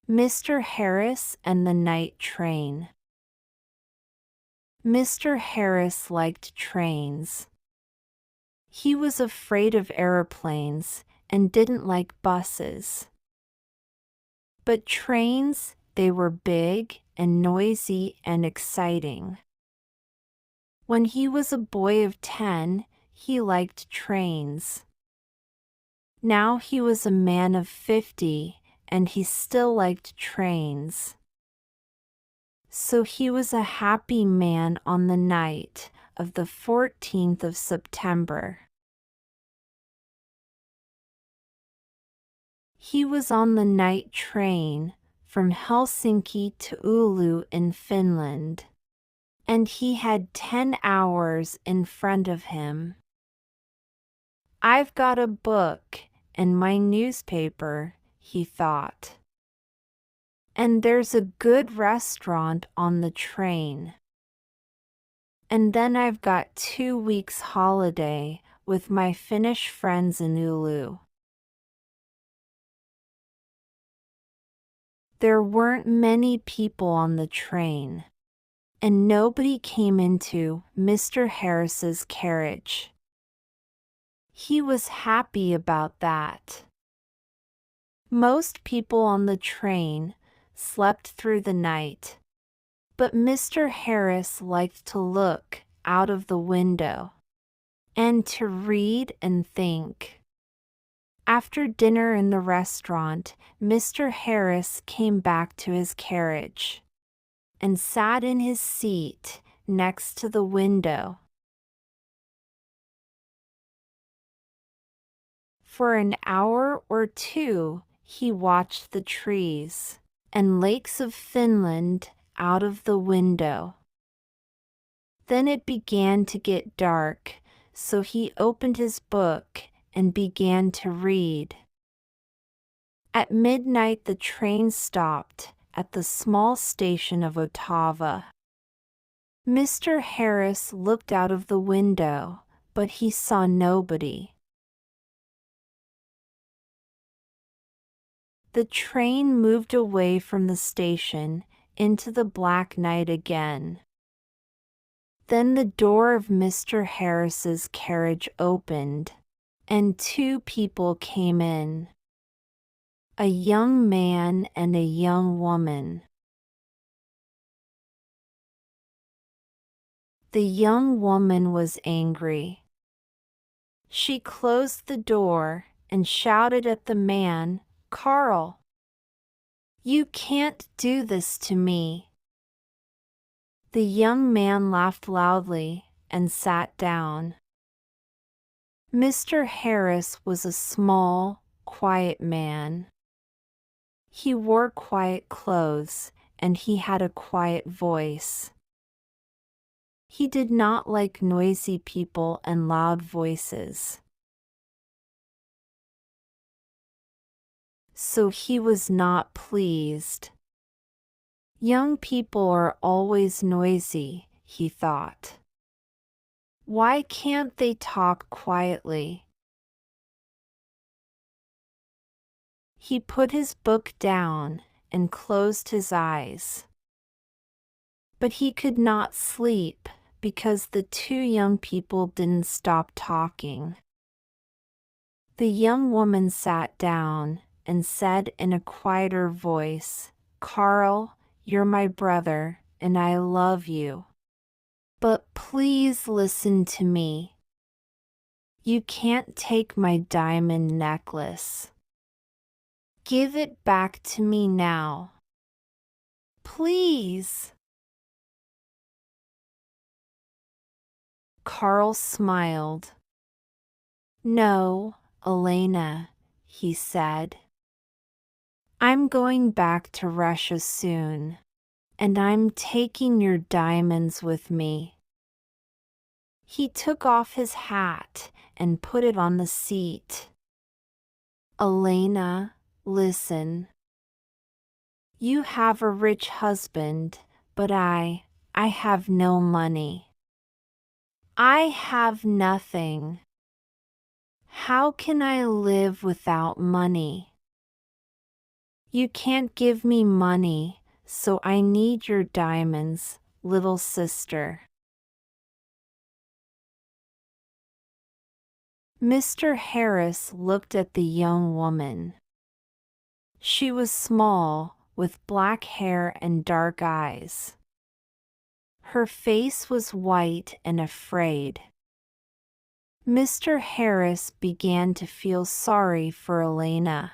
Mr. Harris and the Night Train. Mr. Harris liked trains. He was afraid of aeroplanes and didn't like buses. But trains, they were big and noisy and exciting. When he was a boy of 10, he liked trains. Now he was a man of 50, and he still liked trains. So he was a happy man on the night of the 14th of September. He was on the night train from Helsinki to Oulu in Finland, and he had 10 hours in front of him. I've got a book and my newspaper, he thought. And there's a good restaurant on the train. And then I've got 2 weeks holiday with my Finnish friends in Oulu. There weren't many people on the train, and nobody came into Mr. Harris's carriage. He was happy about that. Most people on the train slept through the night, but Mr. Harris liked to look out of the window and to read and think. After dinner in the restaurant, Mr. Harris came back to his carriage and sat in his seat next to the window. For an hour or two, he watched the trees and lakes of Finland out of the window. Then it began to get dark, so he opened his book and began to read. At midnight the train stopped at the small station of Otava. Mr. Harris looked out of the window, but he saw nobody. The train moved away from the station into the black night again. Then the door of Mr. Harris's carriage opened, and 2 people came in. A young man and a young woman. The young woman was angry. She closed the door and shouted at the man, "Carl, you can't do this to me." The young man laughed loudly and sat down. Mr. Harris was a small, quiet man. He wore quiet clothes, and he had a quiet voice. He did not like noisy people and loud voices. So he was not pleased. Young people are always noisy, he thought. Why can't they talk quietly? He put his book down and closed his eyes. But he could not sleep because the 2 young people didn't stop talking. The young woman sat down and said in a quieter voice, "Carl, you're my brother, and I love you. But please listen to me. You can't take my diamond necklace. Give it back to me now. Please." Carl smiled. "No, Elena," he said. "I'm going back to Russia soon, and I'm taking your diamonds with me." He took off his hat and put it on the seat. "Elena, listen. You have a rich husband, but I have no money. I have nothing. How can I live without money? You can't give me money, so I need your diamonds, little sister. Mr. Harris looked at the young woman. She was small, with black hair and dark eyes. Her face was white and afraid. Mr. Harris began to feel sorry for Elena.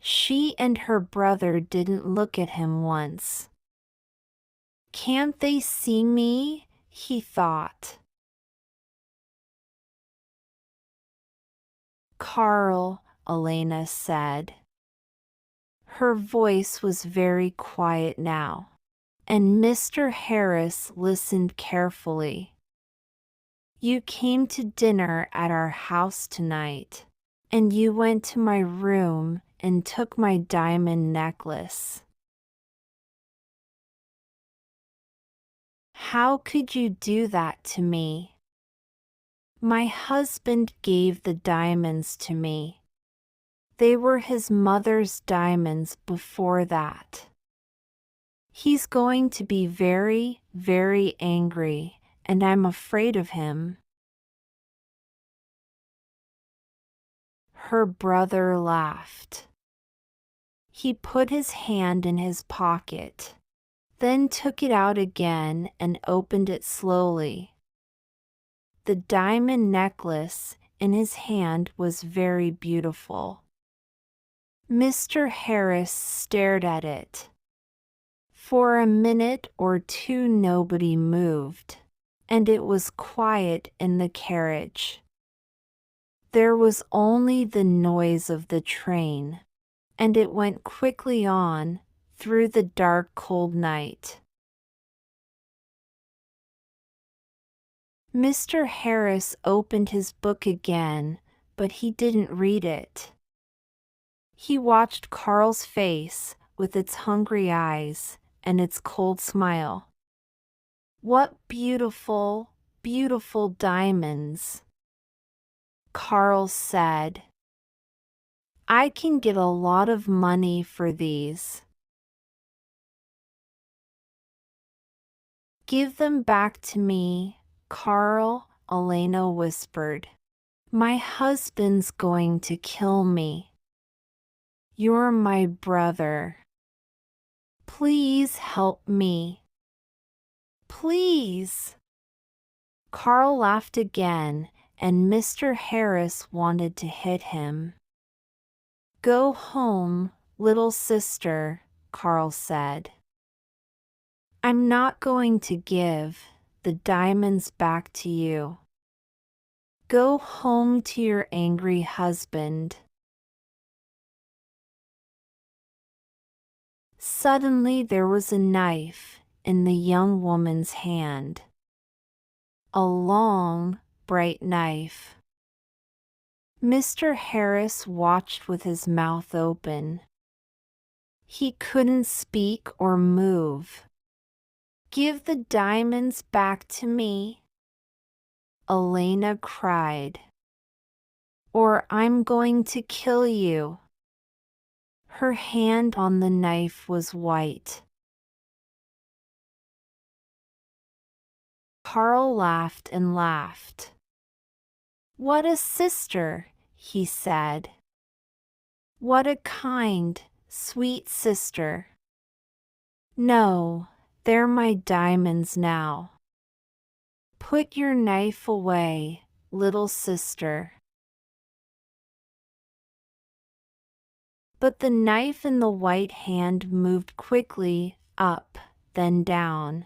She and her brother didn't look at him once. Can't they see me? He thought. Carl, Elena said. Her voice was very quiet now, and Mr. Harris listened carefully. You came to dinner at our house tonight, and you went to my room and took my diamond necklace. How could you do that to me? My husband gave the diamonds to me. They were his mother's diamonds before that. He's going to be very, very angry, and I'm afraid of him. Her brother laughed. He put his hand in his pocket, then took it out again and opened it slowly. The diamond necklace in his hand was very beautiful. Mr. Harris stared at it. For a minute or two nobody moved, and it was quiet in the carriage. There was only the noise of the train, and it went quickly on through the dark, cold night. Mr. Harris opened his book again, but he didn't read it. He watched Carl's face with its hungry eyes and its cold smile. What beautiful, beautiful diamonds, Carl said. I can get a lot of money for these. Give them back to me, Carl, Elena whispered. My husband's going to kill me. You're my brother. Please help me. Please. Carl laughed again, and Mr. Harris wanted to hit him. Go home, little sister, Carl said. I'm not going to give the diamonds back to you. Go home to your angry husband. Suddenly there was a knife in the young woman's hand. A long, bright knife. Mr. Harris watched with his mouth open. He couldn't speak or move. Give the diamonds back to me, Elena cried, or I'm going to kill you. Her hand on the knife was white. Carl laughed and laughed. What a sister, he said. What a kind, sweet sister. No, they're my diamonds now. Put your knife away, little sister. But the knife in the white hand moved quickly up, then down.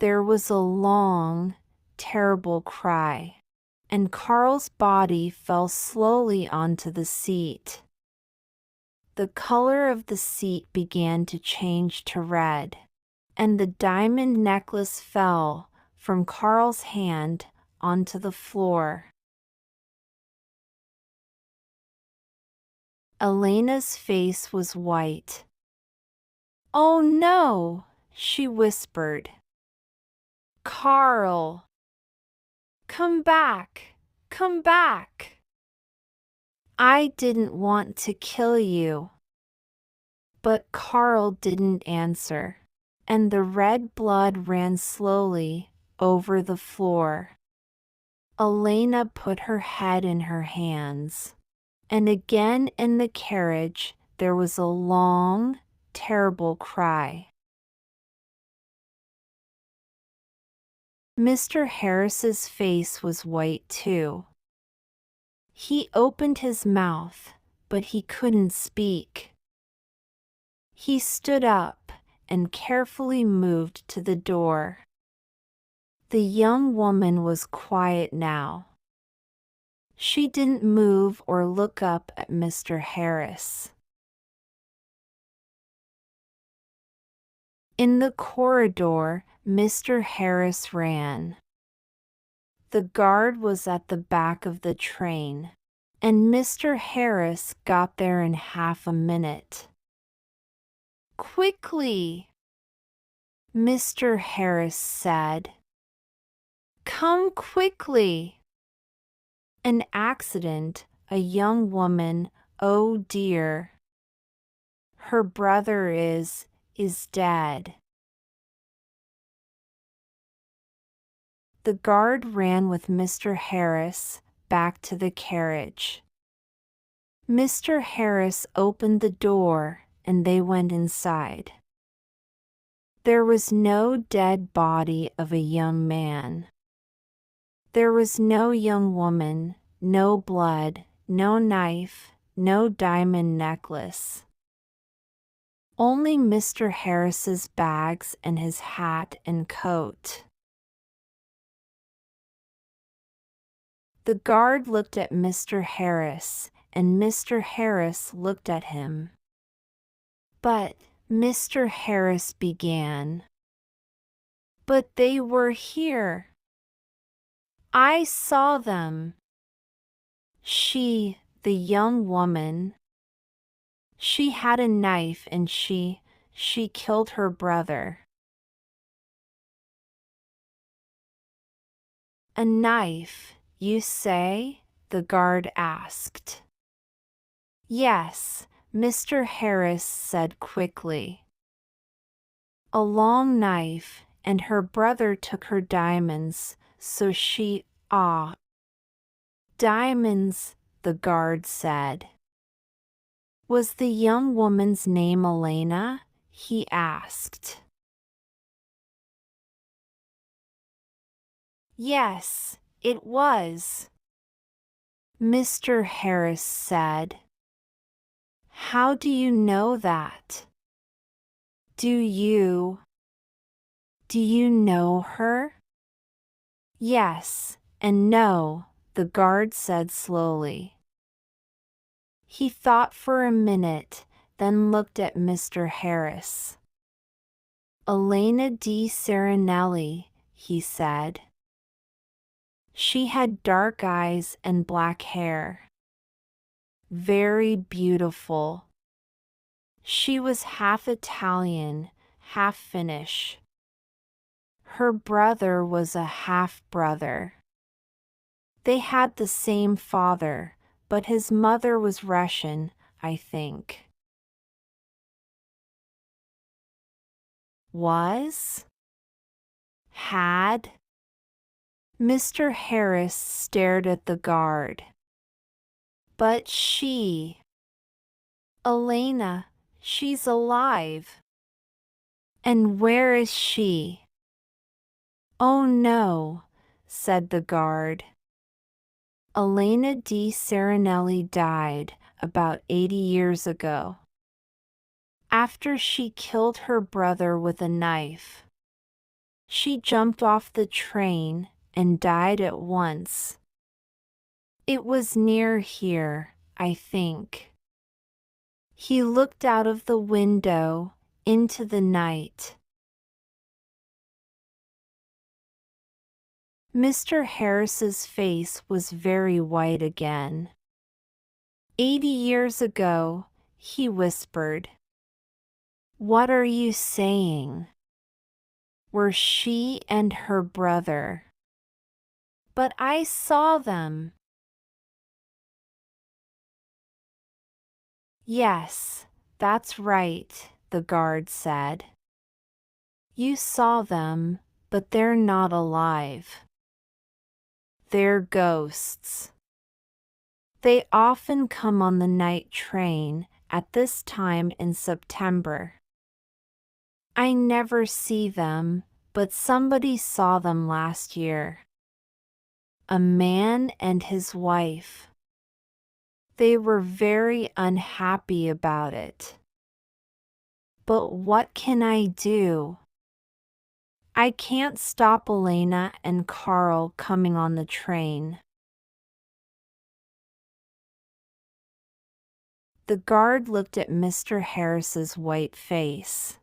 There was a long, terrible cry, and Carl's body fell slowly onto the seat. The color of the seat began to change to red, and the diamond necklace fell from Carl's hand onto the floor. Elena's face was white. Oh no, she whispered. Carl! Come back! Come back! I didn't want to kill you. But Carl didn't answer, and the red blood ran slowly over the floor. Elena put her head in her hands, and again in the carriage there was a long, terrible cry. Mr. Harris's face was white too. He opened his mouth, but he couldn't speak. He stood up and carefully moved to the door. The young woman was quiet now. She didn't move or look up at Mr. Harris. In the corridor, Mr. Harris ran. The guard was at the back of the train, and Mr. Harris got there in half a minute. "Quickly!" Mr. Harris said. "Come quickly!" An accident, a young woman, oh dear. Her brother is dead. The guard ran with Mr. Harris back to the carriage. Mr. Harris opened the door and they went inside. There was no dead body of a young man. There was no young woman, no blood, no knife, no diamond necklace. Only Mr. Harris's bags and his hat and coat. The guard looked at Mr. Harris, and Mr. Harris looked at him. "But," Mr. Harris began. "But they were here. I saw them. She, the young woman, she had a knife and she killed her brother." "A knife, you say?" the guard asked. "Yes," Mr. Harris said quickly. "A long knife, and her brother took her diamonds, so she, Diamonds," the guard said. "Was the young woman's name Elena?" he asked. "Yes, it was," Mr. Harris said. "How do you know that? Do you know her?" "Yes and no," the guard said slowly. He thought for a minute, then looked at Mr. Harris. "Elena di Serenelli," he said. "She had dark eyes and black hair. Very beautiful. She was half Italian, half Finnish. Her brother was a half-brother. They had the same father, but his mother was Russian, I think." "Was? Had?" Mr. Harris stared at the guard. "But she, Elena, she's alive." "And where is she?" "Oh no," said the guard. "Elena di Serenelli died about 80 years ago. After she killed her brother with a knife. She jumped off the train and died at once. It was near here, I think." He looked out of the window into the night. Mr. Harris's face was very white again. 80 years ago," he whispered. "What are you saying? Were she and her brother?" "But I saw them." "Yes," That's right, the guard said. You saw them, but they're not alive. They're ghosts. They often come on the night train at this time in September. I never see them, but somebody saw them last year. A man and his wife. They were very unhappy about it. But what can I do? I can't stop Elena and Carl coming on the train. The guard looked at Mr. Harris's white face.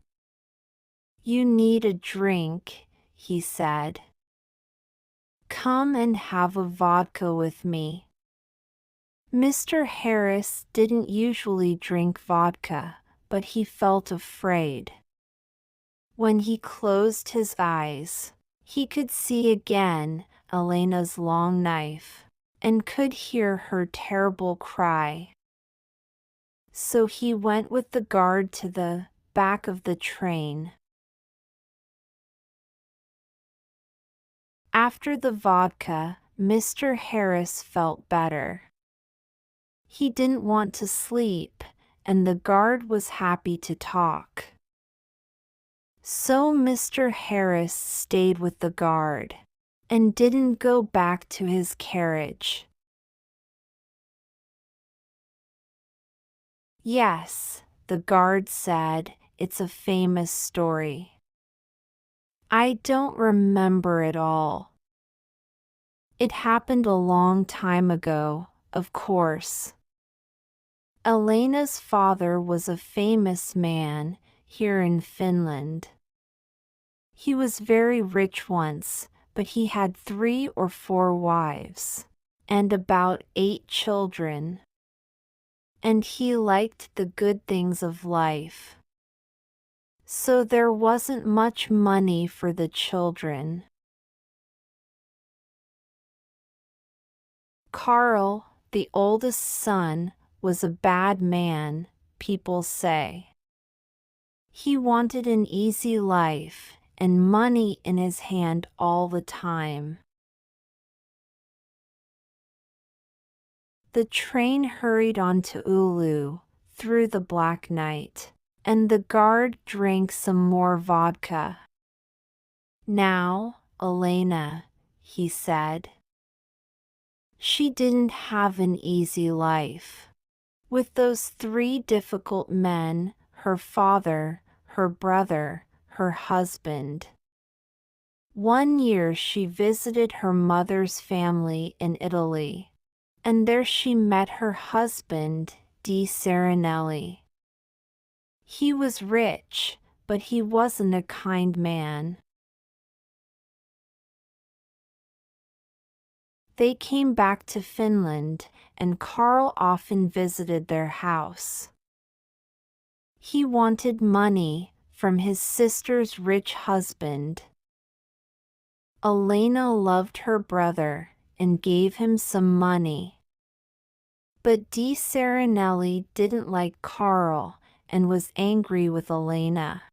You need a drink, he said. Come and have a vodka with me. Mr. Harris didn't usually drink vodka, but he felt afraid. When he closed his eyes, he could see again Elena's long knife, and could hear her terrible cry. So he went with the guard to the back of the train. After the vodka, Mr. Harris felt better. He didn't want to sleep, and the guard was happy to talk. So Mr. Harris stayed with the guard, and didn't go back to his carriage. Yes, the guard said, it's a famous story. I don't remember it all. It happened a long time ago, of course. Elena's father was a famous man here in Finland. He was very rich once, but he had 3 or 4 wives, and about 8 children. And he liked the good things of life. So there wasn't much money for the children. Carl, the oldest son, was a bad man, people say. He wanted an easy life and money in his hand all the time. The train hurried on to Oulu through the black night, and the guard drank some more vodka. Now, Elena, he said. She didn't have an easy life. With those 3 difficult men, her father, her brother, her husband. One year she visited her mother's family in Italy, and there she met her husband, Di Serenelli. He was rich, but he wasn't a kind man. They came back to Finland, and Carl often visited their house. He wanted money from his sister's rich husband. Elena loved her brother and gave him some money. But Di Serenelli didn't like Carl and was angry with Elena.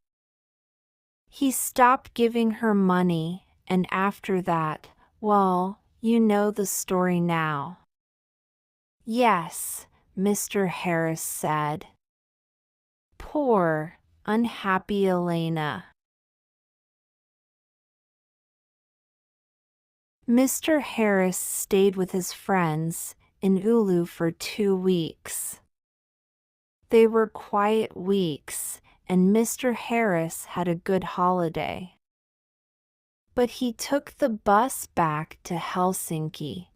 He stopped giving her money, and after that, well, you know the story now. Yes, Mr. Harris said. Poor, unhappy Elena. Mr. Harris stayed with his friends in Oulu for 2 weeks. They were quiet weeks, and Mr. Harris had a good holiday. But he took the bus back to Helsinki.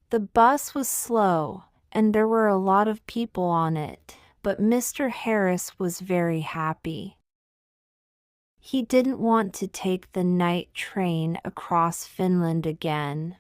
The bus was slow, and there were a lot of people on it, but Mr. Harris was very happy. He didn't want to take the night train across Finland again.